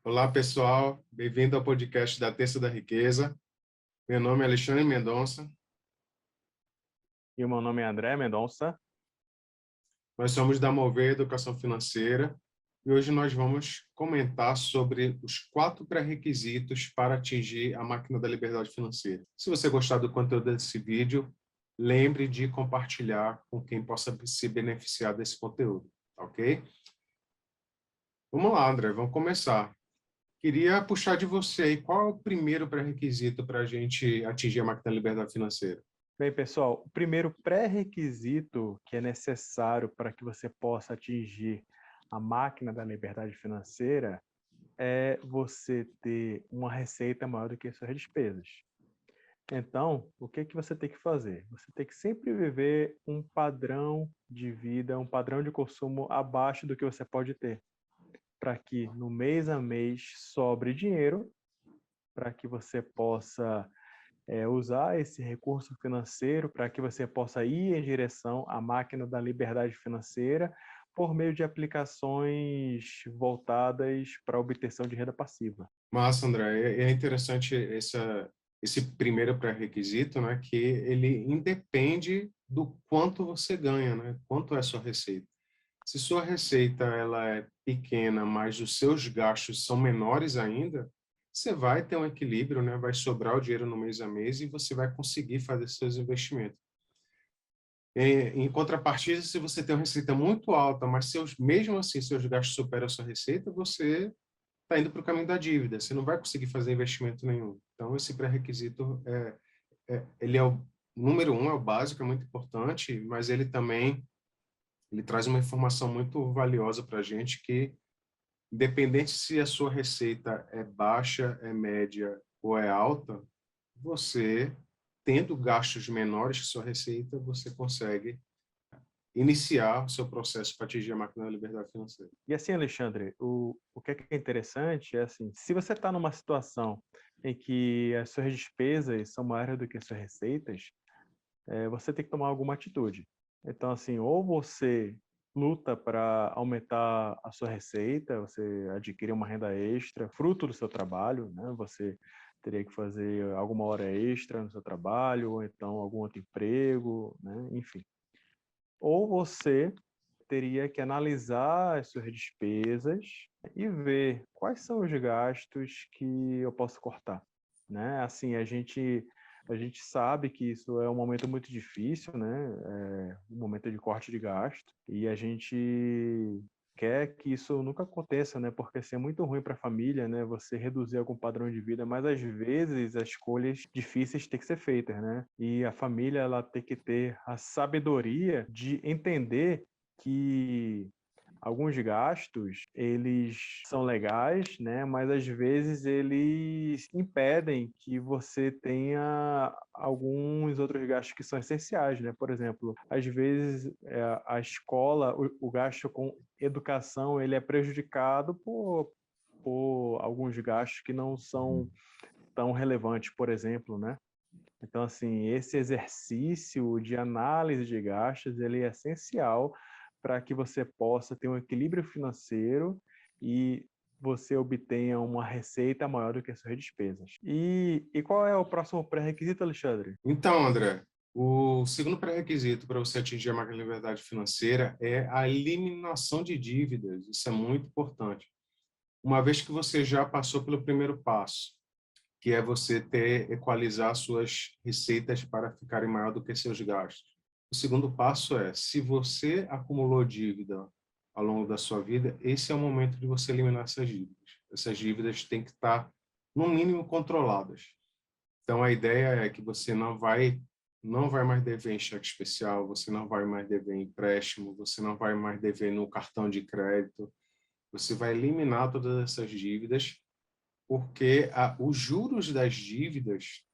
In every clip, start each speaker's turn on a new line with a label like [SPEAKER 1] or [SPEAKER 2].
[SPEAKER 1] Olá, pessoal. Bem-vindo ao podcast da Terça da Riqueza. Meu nome é Alexandre Mendonça.
[SPEAKER 2] E o meu nome é André Mendonça.
[SPEAKER 1] Nós somos da Mover Educação Financeira e hoje nós vamos comentar sobre os 4 pré-requisitos para atingir a máquina da liberdade financeira. Se você gostar do conteúdo desse vídeo, lembre de compartilhar com quem possa se beneficiar desse conteúdo, ok? Vamos lá, André, vamos começar. Queria puxar de você aí, qual é o primeiro pré-requisito para a gente atingir a máquina da liberdade financeira?
[SPEAKER 2] Bem, pessoal, o primeiro pré-requisito que é necessário para que você possa atingir a máquina da liberdade financeira é você ter uma receita maior do que as suas despesas. Então, o que que você tem que fazer? Você tem que sempre viver um padrão de vida, um padrão de consumo abaixo do que você pode ter, para que no mês a mês sobre dinheiro, para que você possa usar esse recurso financeiro para que você possa ir em direção à máquina da liberdade financeira por meio de aplicações voltadas para a obtenção de renda passiva.
[SPEAKER 1] Massa, André. É interessante esse primeiro pré-requisito, né, que ele independe do quanto você ganha, né, quanto é a sua receita. Se sua receita ela é pequena, mas os seus gastos são menores ainda, você vai ter um equilíbrio, né, vai sobrar o dinheiro no mês a mês e você vai conseguir fazer seus investimentos. Em contrapartida, se você tem uma receita muito alta, mas mesmo assim seus gastos superam a sua receita, você está indo para o caminho da dívida, você não vai conseguir fazer investimento nenhum. Então, esse pré-requisito, ele é o número um, é o básico, é muito importante, mas ele também ele traz uma informação muito valiosa para a gente que, independente se a sua receita é baixa, é média ou é alta, você, tendo gastos menores que sua receita, você consegue iniciar o seu processo para atingir a máquina da liberdade financeira.
[SPEAKER 2] E assim, Alexandre, o que é interessante é assim, se você está numa situação em que as suas despesas são maiores do que as suas receitas, você tem que tomar alguma atitude. Então, assim, ou você luta para aumentar a sua receita, você adquire uma renda extra, fruto do seu trabalho, né? Você teria que fazer alguma hora extra no seu trabalho, ou então algum outro emprego, né? Enfim. Ou você teria que analisar as suas despesas e ver quais são os gastos que eu posso cortar, né? Assim, a gente sabe que isso é um momento muito difícil, né? Um momento de corte de gasto e a gente quer que isso nunca aconteça, né? Porque assim, é muito ruim para a família, né? Você reduzir algum padrão de vida, mas às vezes as escolhas difíceis têm que ser feitas, né? E a família ela tem que ter a sabedoria de entender que alguns gastos, eles são legais, né? Mas às vezes eles impedem que você tenha alguns outros gastos que são essenciais, né? Por exemplo, às vezes a escola, o gasto com educação, ele é prejudicado por alguns gastos que não são tão relevantes, por exemplo, né? Então, assim, esse exercício de análise de gastos, ele é essencial para que você possa ter um equilíbrio financeiro e você obtenha uma receita maior do que as suas despesas. E qual é o próximo pré-requisito, Alexandre?
[SPEAKER 1] Então, André, o segundo pré-requisito para você atingir a máxima liberdade financeira é a eliminação de dívidas. Isso é muito importante. Uma vez que você já passou pelo primeiro passo, que é você equalizar suas receitas para ficarem maior do que seus gastos. O segundo passo é, se você acumulou dívida ao longo da sua vida, esse é o momento de você eliminar essas dívidas. Essas dívidas têm que estar, no mínimo, controladas. Então, a ideia é que você não vai mais dever em cheque especial, você não vai mais dever em empréstimo, você não vai mais dever no cartão de crédito, você vai eliminar todas essas dívidas, porque os juros das dívidas,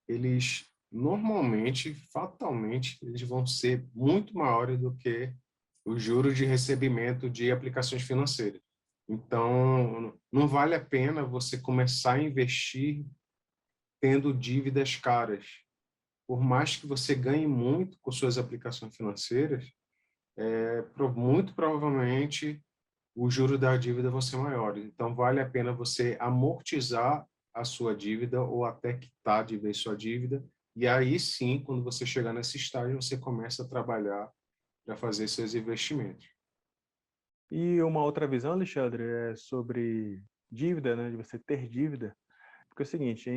[SPEAKER 1] eles normalmente, fatalmente, eles vão ser muito maiores do que os juros de recebimento de aplicações financeiras. Então, não vale a pena você começar a investir tendo dívidas caras. Por mais que você ganhe muito com suas aplicações financeiras, muito provavelmente os juros da dívida vão ser maiores. Então, vale a pena você amortizar a sua dívida ou até quitar de vez sua dívida. E aí sim, quando você chegar nesse estágio, você começa a trabalhar para fazer seus investimentos.
[SPEAKER 2] E uma outra visão, Alexandre, é sobre dívida, né, de você ter dívida. Porque é o seguinte,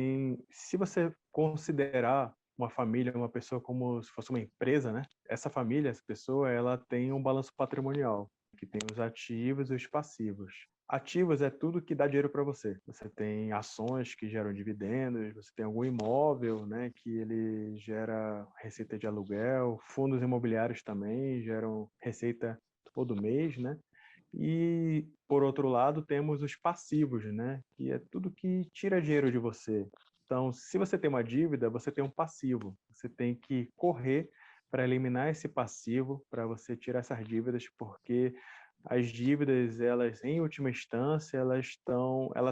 [SPEAKER 2] se você considerar uma família, uma pessoa como se fosse uma empresa, né? Essa família, essa pessoa, ela tem um balanço patrimonial, que tem os ativos e os passivos. Ativos é tudo que dá dinheiro para você. Você tem ações que geram dividendos, você tem algum imóvel, né, que ele gera receita de aluguel, fundos imobiliários também geram receita todo mês, né? E, por outro lado, temos os passivos, né? Que é tudo que tira dinheiro de você. Então, se você tem uma dívida, você tem um passivo. Você tem que correr para eliminar esse passivo, para você tirar essas dívidas, porque as dívidas, elas, em última instância, elas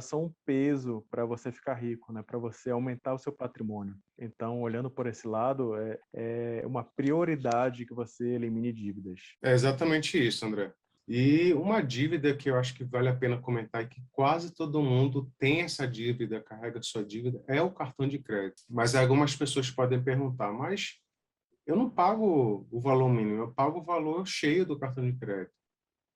[SPEAKER 2] são um peso para você ficar rico, né? Para você aumentar o seu patrimônio. Então, olhando por esse lado, é uma prioridade que você elimine dívidas.
[SPEAKER 1] É exatamente isso, André. E uma dívida que eu acho que vale a pena comentar e que quase todo mundo tem essa dívida, carrega sua dívida, é o cartão de crédito. Mas algumas pessoas podem perguntar, mas eu não pago o valor mínimo, eu pago o valor cheio do cartão de crédito.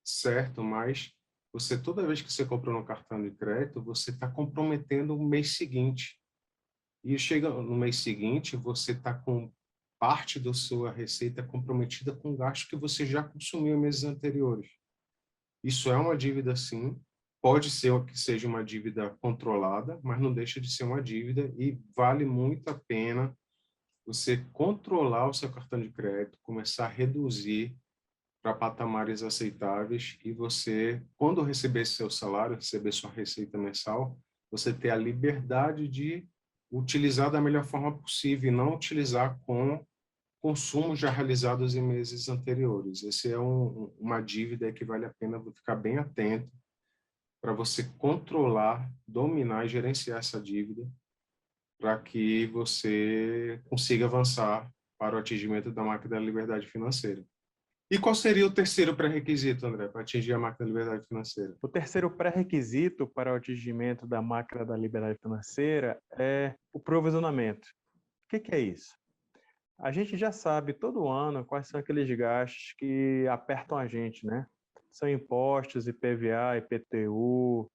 [SPEAKER 1] Certo, mas você, toda vez que você comprou no cartão de crédito, você está comprometendo o mês seguinte. E chega no mês seguinte, você está com parte da sua receita comprometida com gasto que você já consumiu em meses anteriores. Isso é uma dívida, sim. Pode ser que seja uma dívida controlada, mas não deixa de ser uma dívida e vale muito a pena você controlar o seu cartão de crédito, começar a reduzir para patamares aceitáveis e você, quando receber seu salário, receber sua receita mensal, você ter a liberdade de utilizar da melhor forma possível e não utilizar com consumos já realizados em meses anteriores. Esse é uma dívida que vale a pena ficar bem atento para você controlar, dominar e gerenciar essa dívida para que você consiga avançar para o atingimento da marca da liberdade financeira. E qual seria o terceiro pré-requisito, André, para atingir a marca da liberdade financeira?
[SPEAKER 2] O terceiro pré-requisito para o atingimento da máquina da liberdade financeira é o provisionamento. O que é isso? A gente já sabe todo ano quais são aqueles gastos que apertam a gente, né? São impostos, IPVA, IPTU,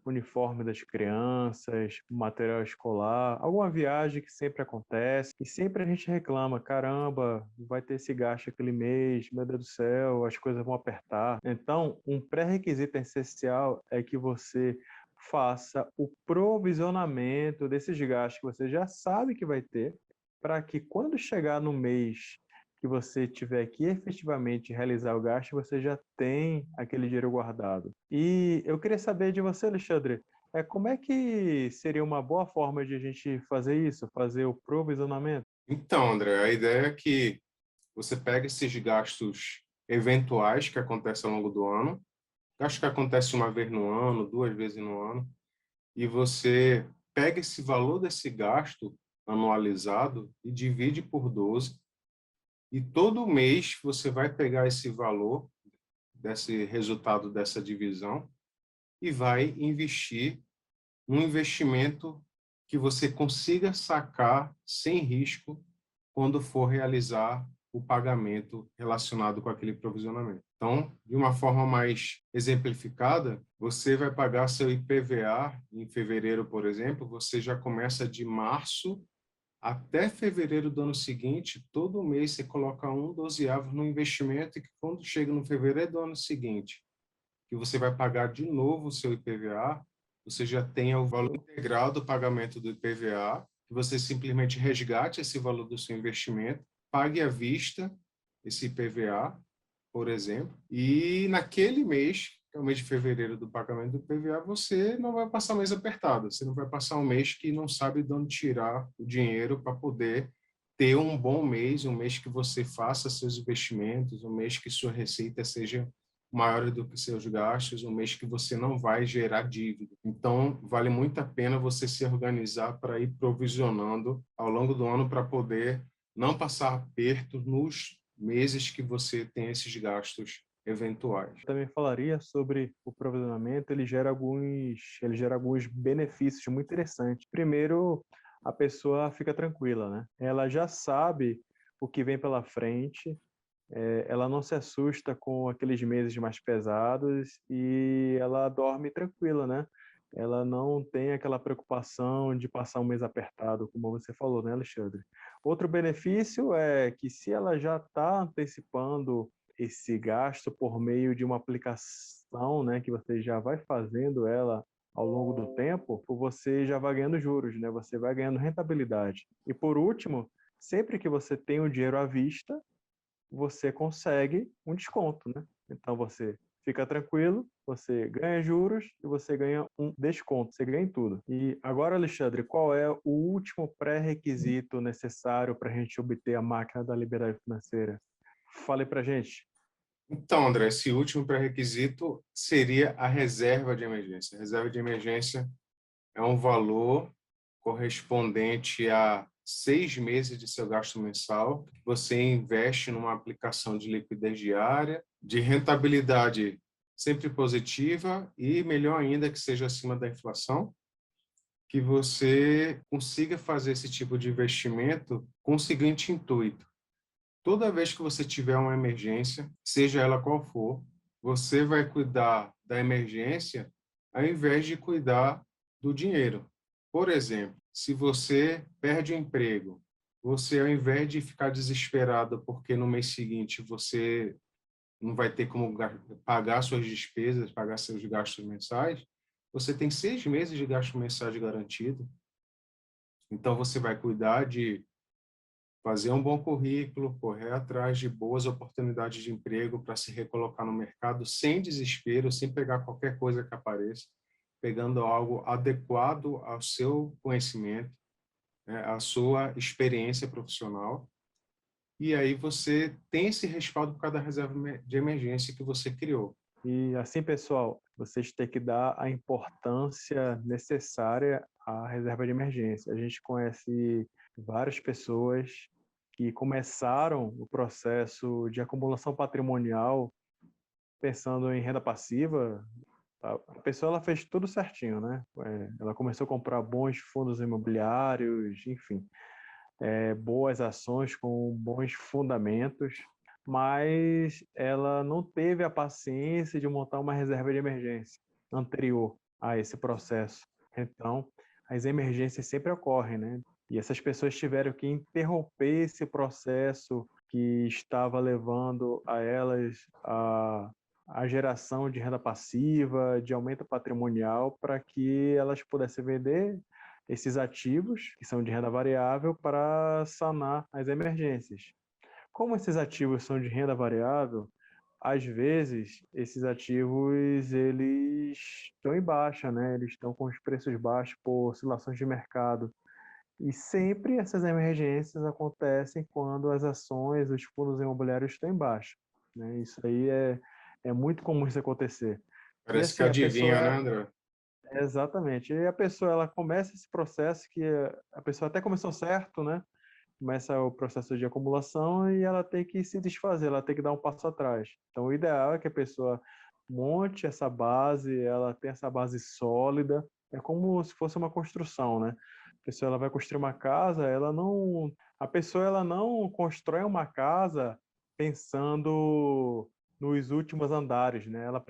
[SPEAKER 2] uniforme das crianças, material escolar, alguma viagem que sempre acontece e sempre a gente reclama, caramba, vai ter esse gasto aquele mês, meu Deus do céu, as coisas vão apertar. Então, um pré-requisito essencial é que você faça o provisionamento desses gastos que você já sabe que vai ter, para que quando chegar no mês que você tiver que efetivamente realizar o gasto, você já tem aquele dinheiro guardado. E eu queria saber de você, Alexandre, como é que seria uma boa forma de a gente fazer isso, fazer o provisionamento?
[SPEAKER 1] Então, André, a ideia é que você pega esses gastos eventuais que acontecem ao longo do ano, gastos que acontecem uma vez no ano, duas vezes no ano, e você pega esse valor desse gasto anualizado e divide por 12, e todo mês você vai pegar esse valor, desse resultado dessa divisão, e vai investir num investimento que você consiga sacar sem risco quando for realizar o pagamento relacionado com aquele provisionamento. Então, de uma forma mais exemplificada, você vai pagar seu IPVA em fevereiro, por exemplo, você já começa de março até fevereiro do ano seguinte, todo mês você coloca um dozeavo no investimento e que quando chega no fevereiro do ano seguinte, que você vai pagar de novo o seu IPVA, você já tenha o valor integral do pagamento do IPVA, que você simplesmente resgate esse valor do seu investimento, pague à vista esse IPVA, por exemplo, e naquele mês, que é o mês de fevereiro do pagamento do IPVA, você não vai passar um mês apertado, você não vai passar um mês que não sabe de onde tirar o dinheiro para poder ter um bom mês, um mês que você faça seus investimentos, um mês que sua receita seja maior do que seus gastos, um mês que você não vai gerar dívida. Então, vale muito a pena você se organizar para ir provisionando ao longo do ano para poder não passar aperto nos meses que você tem esses gastos eventuais.
[SPEAKER 2] Também falaria sobre o provisionamento, ele gera alguns benefícios muito interessantes. Primeiro, a pessoa fica tranquila, né? Ela já sabe o que vem pela frente, ela não se assusta com aqueles meses mais pesados e ela dorme tranquila, né? Ela não tem aquela preocupação de passar um mês apertado, como você falou, né, Alexandre? Outro benefício é que se ela já está antecipando esse gasto por meio de uma aplicação, né, que você já vai fazendo ela ao longo do tempo, você já vai ganhando juros, né? Você vai ganhando rentabilidade. E por último, sempre que você tem o dinheiro à vista, você consegue um desconto, né? Então você fica tranquilo, você ganha juros e você ganha um desconto, você ganha em tudo. E agora, Alexandre, qual é o último pré-requisito necessário para a gente obter a máquina da liberdade financeira? Fale para a gente.
[SPEAKER 1] Então, André, esse último pré-requisito seria a reserva de emergência. A reserva de emergência é um valor correspondente a 6 meses de seu gasto mensal, que você investe numa aplicação de liquidez diária, de rentabilidade sempre positiva e, melhor ainda, que seja acima da inflação, que você consiga fazer esse tipo de investimento com o seguinte intuito: toda vez que você tiver uma emergência, seja ela qual for, você vai cuidar da emergência ao invés de cuidar do dinheiro. Por exemplo, se você perde o emprego, você, ao invés de ficar desesperado porque no mês seguinte você não vai ter como pagar suas despesas, pagar seus gastos mensais, você tem 6 meses de gasto mensais garantido. Então, você vai cuidar de fazer um bom currículo, correr atrás de boas oportunidades de emprego para se recolocar no mercado sem desespero, sem pegar qualquer coisa que apareça, pegando algo adequado ao seu conhecimento, né, à sua experiência profissional. E aí você tem esse respaldo por causa da reserva de emergência que você criou.
[SPEAKER 2] E assim, pessoal, vocês têm que dar a importância necessária à reserva de emergência. A gente conhece várias pessoas que começaram o processo de acumulação patrimonial pensando em renda passiva. A pessoa ela fez tudo certinho, né? Ela começou a comprar bons fundos imobiliários, enfim, boas ações com bons fundamentos, mas ela não teve a paciência de montar uma reserva de emergência anterior a esse processo. Então, as emergências sempre ocorrem, né? E essas pessoas tiveram que interromper esse processo que estava levando a elas a geração de renda passiva, de aumento patrimonial, para que elas pudessem vender esses ativos, que são de renda variável, para sanar as emergências. Como esses ativos são de renda variável, às vezes esses ativos eles estão em baixa, né? Eles estão com os preços baixos por oscilações de mercado. E sempre essas emergências acontecem quando as ações, os fundos imobiliários estão em baixa, né? Isso aí é muito comum isso acontecer. E
[SPEAKER 1] Parece que
[SPEAKER 2] assim, a pessoa
[SPEAKER 1] adivinha, né, André?
[SPEAKER 2] exatamente. E a pessoa ela começa esse processo que a pessoa até começou certo, né? Começa o processo de acumulação e ela tem que se desfazer, ela tem que dar um passo atrás. Então, o ideal é que a pessoa monte essa base, ela tenha essa base sólida. É como se fosse uma construção, né? A pessoa ela vai construir uma casa, a pessoa ela não constrói uma casa pensando nos últimos andares, né? Ela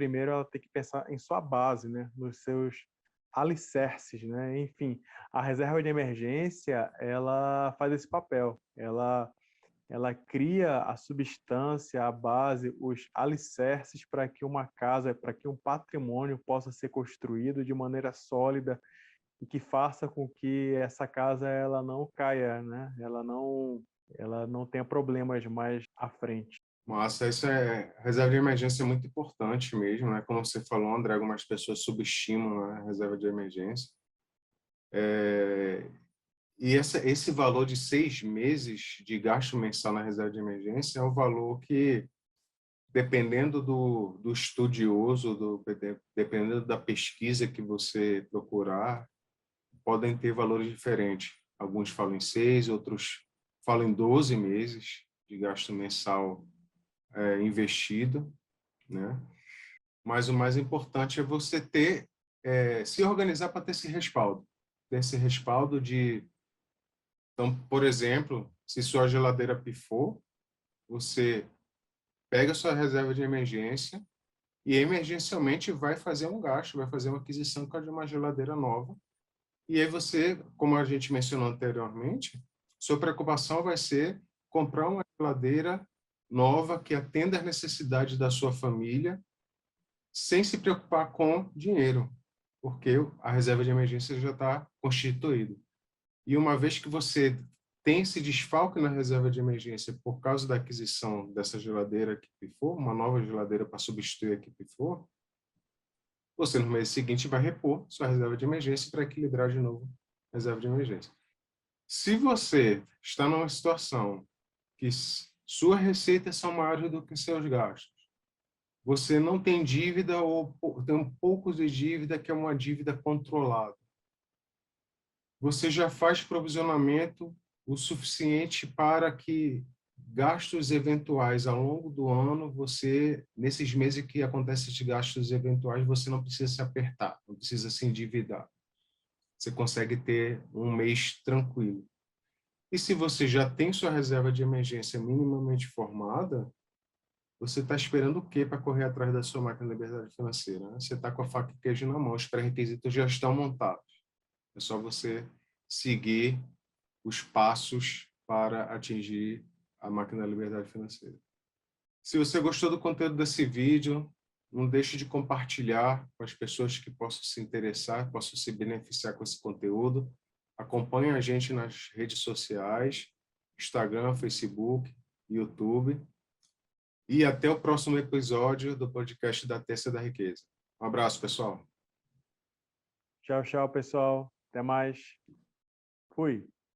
[SPEAKER 2] tem que pensar em sua base, né? Nos seus alicerces, né? Enfim, a reserva de emergência, ela faz esse papel. Ela cria a substância, a base, os alicerces para que uma casa, para que um patrimônio possa ser construído de maneira sólida e que faça com que essa casa ela não caia, né? Ela não tenha problemas mais à frente.
[SPEAKER 1] Massa, isso reserva de emergência é muito importante mesmo, né? Como você falou, André, algumas pessoas subestimam a reserva de emergência. E esse valor de 6 meses de gasto mensal na reserva de emergência é o valor que, dependendo do estudioso, dependendo da pesquisa que você procurar, podem ter valores diferentes. Alguns falam em 6, outros falam em 12 meses de gasto mensal investido. né? Mas o mais importante é você ter, se organizar para ter esse respaldo. Ter esse respaldo de... Então, por exemplo, se sua geladeira pifou, você pega a sua reserva de emergência e emergencialmente vai fazer um gasto, vai fazer uma aquisição de uma geladeira nova. E aí você, como a gente mencionou anteriormente, sua preocupação vai ser comprar uma geladeira nova que atenda às necessidades da sua família, sem se preocupar com dinheiro, porque a reserva de emergência já está constituída. E uma vez que você tem esse desfalque na reserva de emergência por causa da aquisição dessa geladeira que pifou, uma nova geladeira para substituir a que pifou, você no mês seguinte vai repor sua reserva de emergência para equilibrar de novo a reserva de emergência. Se você está numa situação que suas receitas são maiores do que seus gastos, você não tem dívida ou tem um pouco de dívida que é uma dívida controlada, você já faz provisionamento o suficiente para que gastos eventuais ao longo do ano, você, nesses meses que acontecem esses gastos eventuais, você não precisa se apertar, não precisa se endividar. Você consegue ter um mês tranquilo. E se você já tem sua reserva de emergência minimamente formada, você está esperando o quê para correr atrás da sua máquina de liberdade financeira? Né? Você está com a faca e queijo na mão, os pré-requisitos já estão montados. É só você seguir os passos para atingir a máquina da liberdade financeira. Se você gostou do conteúdo desse vídeo, não deixe de compartilhar com as pessoas que possam se interessar, possam se beneficiar com esse conteúdo. Acompanhe a gente nas redes sociais, Instagram, Facebook, YouTube. E até o próximo episódio do podcast da Terça da Riqueza. Um abraço, pessoal.
[SPEAKER 2] Tchau, tchau, pessoal. Até mais. Fui.